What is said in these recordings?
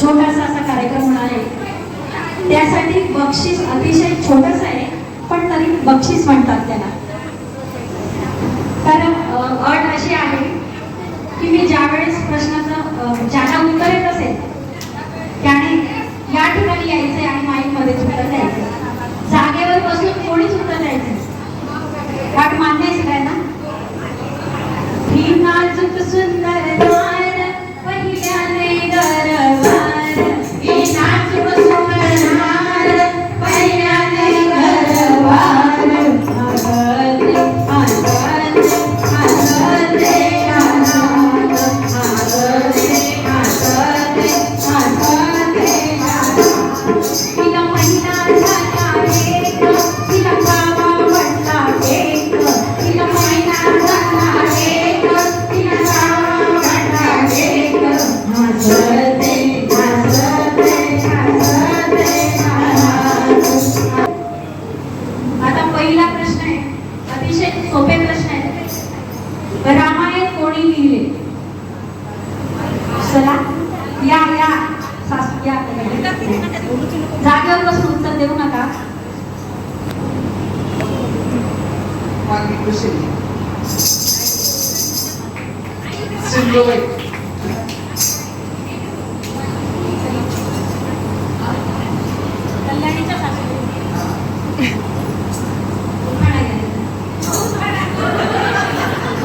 छोटासा असा कार्यक्रम होणार आहे. त्यासाठी बक्षीस अतिशय छोटंसं आहे, पण तरी बक्षीस म्हणतात त्याला. कारण अट अशी आहे की मी ज्यावेळेस प्रश्नाचं ज्याला उत्तर येत असेल त्याने या ठिकाणी यायचंय आणि माईकमध्ये उत्तर द्यायचं. जागेवर बसून कोणीच उत्तर द्यायचं. वाट मान्य आहे सगळ्यांना? ही नाजूक सुंदर दार पहिल्याने गरवार, ही नाजूक सुंदर दार पहिल्याने गरवार. आगते आगते आगते आगते आगते तिला महिना झाला एक, तिला गावा म्हटला एक, तिला महिना झाला एक, तिला गावा म्हटला एक. हसते हसते हसते. आता पहिला प्रश्न आहे, अतिशय सोपे प्रश्न आहे. रामायण कोणी लिहिले? चला या या सासू या. जागेवर बसून उत्तर देऊ नका.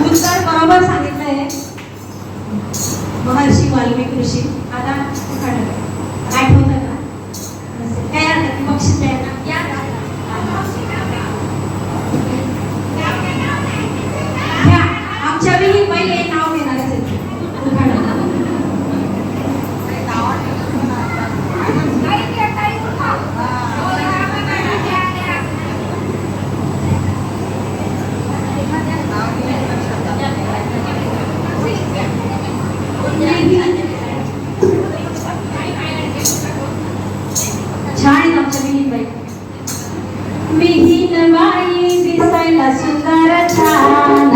उत्तर बरोबर सांगितलंय महर्षी वाल्मिकी ऋषी. आता आठवतं का? काय हरकत, बक्षीस द्यायला या. घ्या, आमच्या वेळी पहिले नाव घेणारच आहे. छान आहे आमच्या विहीनबाई. विहीनबाई दिसायला सुंदर छान,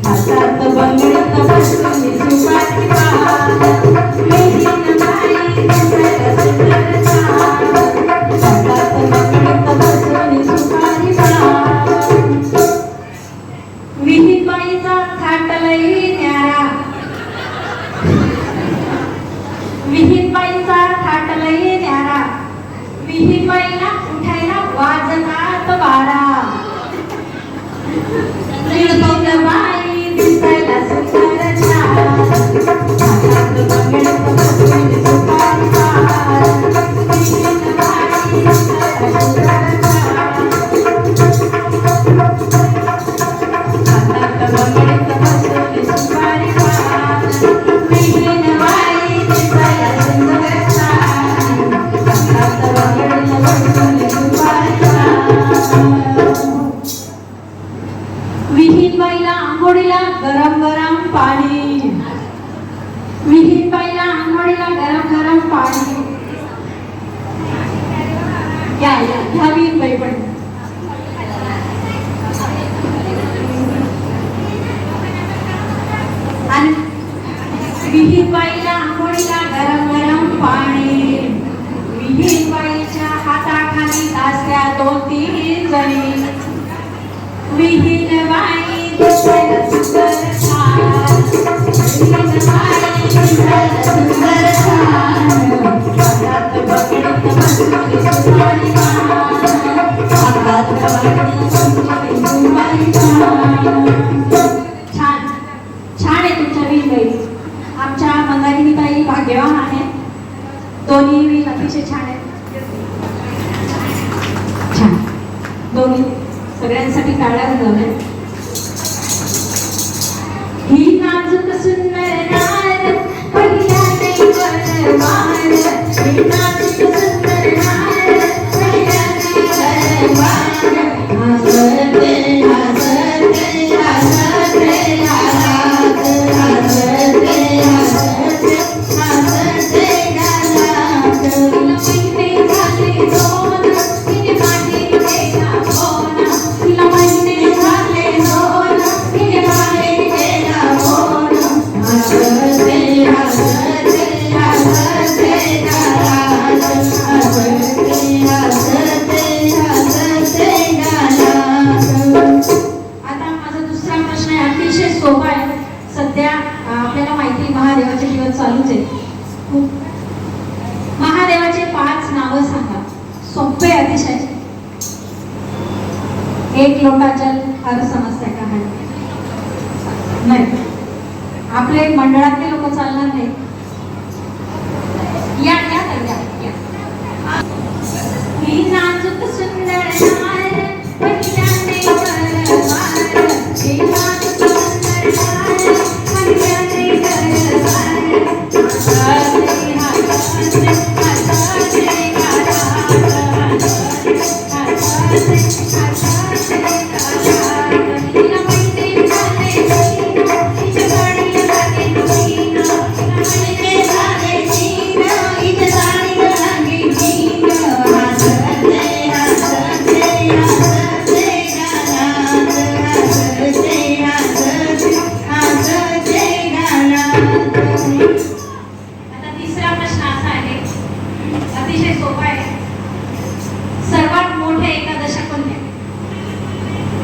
हातात बंगडीत बसली सुपारी पान. विहीनबाई दिसायला सुंदर छान, हातात बंगडीत बसली सुपारी पान. विहीनबाईचा थाट लई न्यारा, विहीनबाईचा थाट लई न्यारा. विहीनबाईला उठायला वाजतात बारा. विहीनबाई दिसायला सुंदर छान, हातात बंगडीत बसली सुपारी पान. विहीनबाई दिसायला सुंदर छान, हातात बंगडीत बसली सुपारी पान. विहीनबाई दिसायला सुंदर छान, हातात बंगडीत बसली सुपारी पान. विहीनबाईला आंघोळीला गरम गरम पाणी, विहीनबाईला आंघोळीला गरम गरम पाणी. या या ह्या विहीनबाई पण. आणि विहीनबाईला आंघोळीला गरम गरम पाणी. विहीनबाईच्या हाताखाली दास्या 2-3 जणी. विहीनबाई दिसायला सुंदर छान, विहीनबाई दिसायला सुंदर छान, हातात बंगडीत बसली सुपारी पान. हातात बंगडीत बसली सुपारी पान. छान छान आहे तुमच्या विहीनबाई. आमच्या मंदाकिनीताई भाग्यवान आहेत. दोन्ही विहीन अतिशय छान आहेत. छान दोन्ही सगळ्यांसाठी टाळ्या वाजवल्या. ही नाजूक सुंदर नार पहिल्याने गरवार, ही नाजूक सुंदर नार पहिल्याने गरवार. हसते हसते हसते गालात, हसते हसते हसते गालात. महिने झाले दोन, तिने माझी केला फोन. तिला महिने झाले दोन, तिने माझी केला फोन. हसते हसते हसते खूप. महादेवाचे 5 नावं सांगा. सोपे अतिशय. एक लोटा जल फार समस्या का आहे? नाही. आपले मंडळातले लोक चालणार नाही. या या ताई, या. ही नाजूक सुंदर नार पहिल्याने वरवार, ही नाजूक सुंदर नार पहिल्याने वरवार, हाताचे हाताचे हाताचे तिला मैत्री झाले तिच्या गाडीला लागे चीन, मैत्री झाले चीन, हिच्या गाडीला लागे चीन, हसते हसते हसते गालात, हसते हसते हसते गालात. आता तिसरा प्रश्न असा आहे, अतिशय सोपा आहे. सर्वात मोठे एकादशा कोणत्या?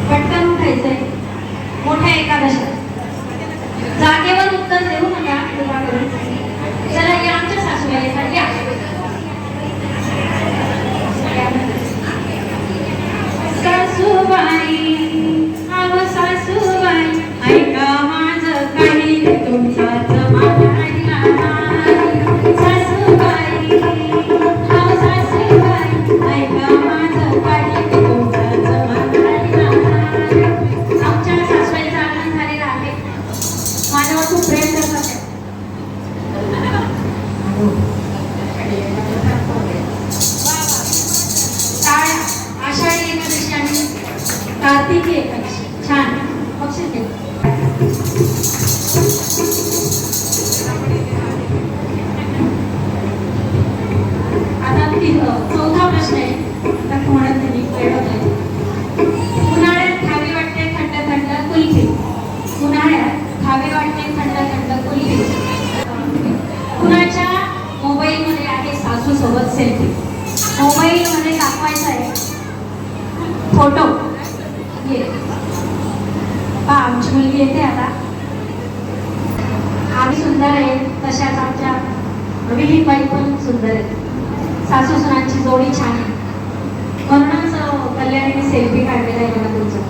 पटकन उठायचंय. मोठ्या एकादशा. जागेवर उत्तर देऊ नका कृपा करून. चला या आमच्या सासूबाई येतात. या सासूबाई, अहो सासूबाई, ऐका माझं काही तुमचाच मान राहिला नाही. सासूबाई, अहो सासूबाई, ऐका माझं काही तुमचाच मान राहिला नाही. आमच्या सासूबाईचा आनंद झालेला आहे. माझ्यावर खूप प्रेम करतात आहे. टाळ्या. आषाढी एकादशी आणि कार्तिकी एकादशी. छान. बक्षीस घ्या. आता चौथा प्रश्न आहे. आता म्हणत नाही, वेळ होत आहे. उन्हाळ्यात खावी वाटते थंड थंड कुल्फी. उन्हाळ्यात खावे वाटते थंड थंड कुल्फी. कुणाच्या मोबाईलमध्ये आहे सासू सोबत सेल्फी. मोबाईलमध्ये दाखवायचा आहे फोटो. ये पहा, आमची मुलगी येते आता. आम्ही सुंदर आहे तशाच आमच्या विहीनबाई पण सुंदर आहे. सासू सुनांची जोडी छान आहे. म्हणूनच कल्याणीने सेल्फी काढलेला आहे बघा तुमचं.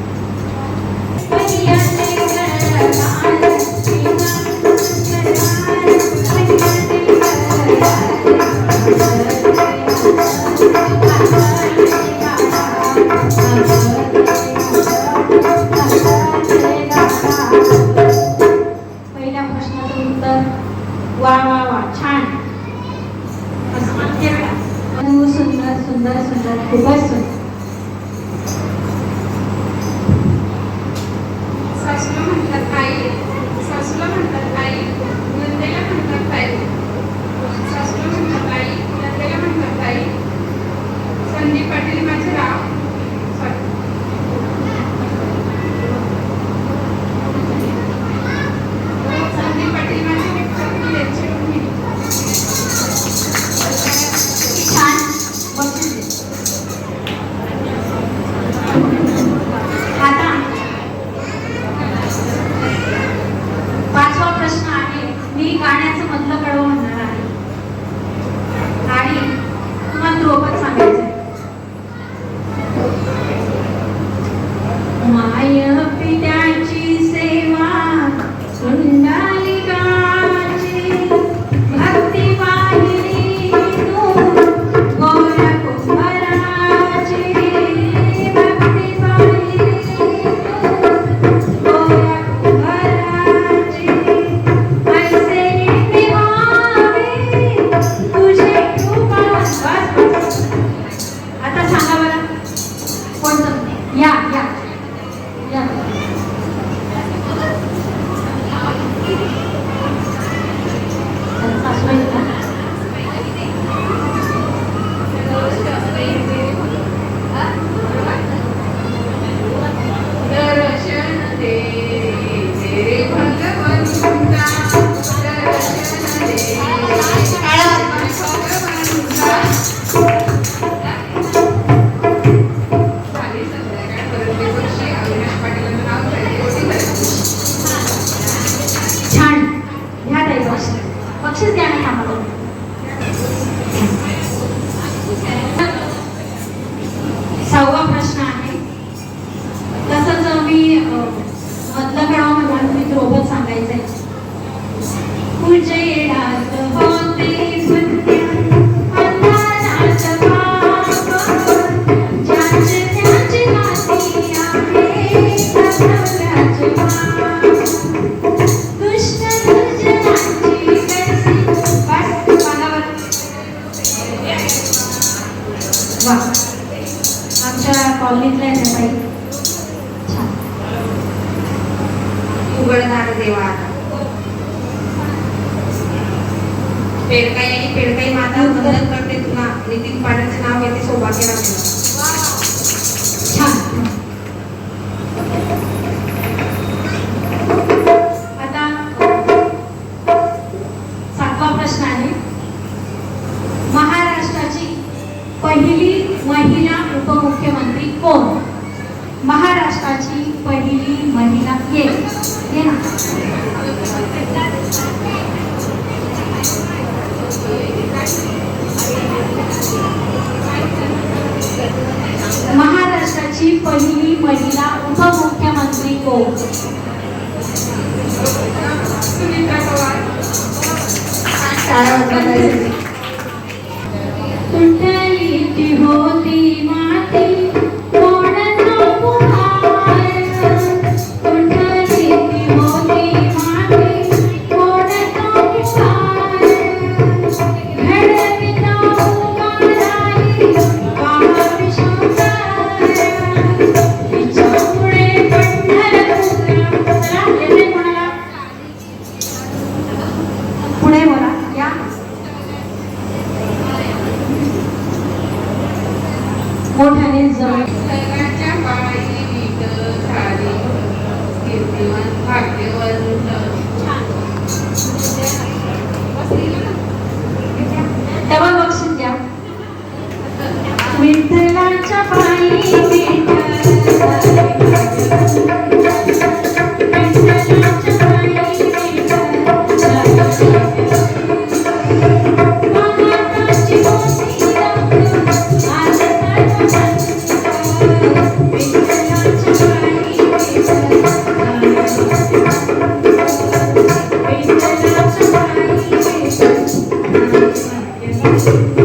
पहिल्या प्रश्नाचं उत्तर वा वा वा, छान. सुंदर सुंदर सुंदर, खूपच सुंदर. सासूला म्हणतात आई, सासूला म्हणतात आई, नंदेला म्हणतात ताई. सासूला म्हणतात आई, नंदेला म्हणतात ताई. संदीप पाटील माझे नाव. संदीप पाटील माझे छान. बक्षीस. थांबा दोन. सहावा प्रश्न आहे. तसंच मी मधलं कळावं म्हणून मी सोबत सांगायचंय. उजेडात होते पुण्या अंधारात पाप, ज्याचे त्याचे हाती आहे कर्तव्याचे माप. दुष्ट दुर्जनाची कैसी वाट पाहावर. वा, आमच्या कॉलनीतल्या आहे ताई. छान. उघडणार देवा पेडकाई आणि पेडकाई माता वंदन करते तुला. नितीन पाटणचे नाव येते सौभाग्यराव. छान. आता 7वा प्रश्न आहे. महाराष्ट्राची पहिली महिला उपमुख्यमंत्री कोण? महाराष्ट्राची पहिली महिला ये ना. महाराष्ट्राची पहिली महिला उपमुख्यमंत्री कोण? सुनीता पवार. शाळा वाजवायला तुटली ती होती माती कोणाचा पुकार. तुटली ती होती माती कोणाचा पुकार. घडविता उभाराई पाहावी शंकर. तिच्यामुळे पंढरपूर. चला येते कोणाला? पुढे बोला या. मोठ्याने जवळ. सगळ्यांच्या बाळी वीट झाली कीर्तिवंत भाग्यवंत. तेव्हा बक्षीस द्या. विठ्ठलाच्या पायी विठ्ठलाच्या पायी महाराष्ट्राची मोठी Thank you.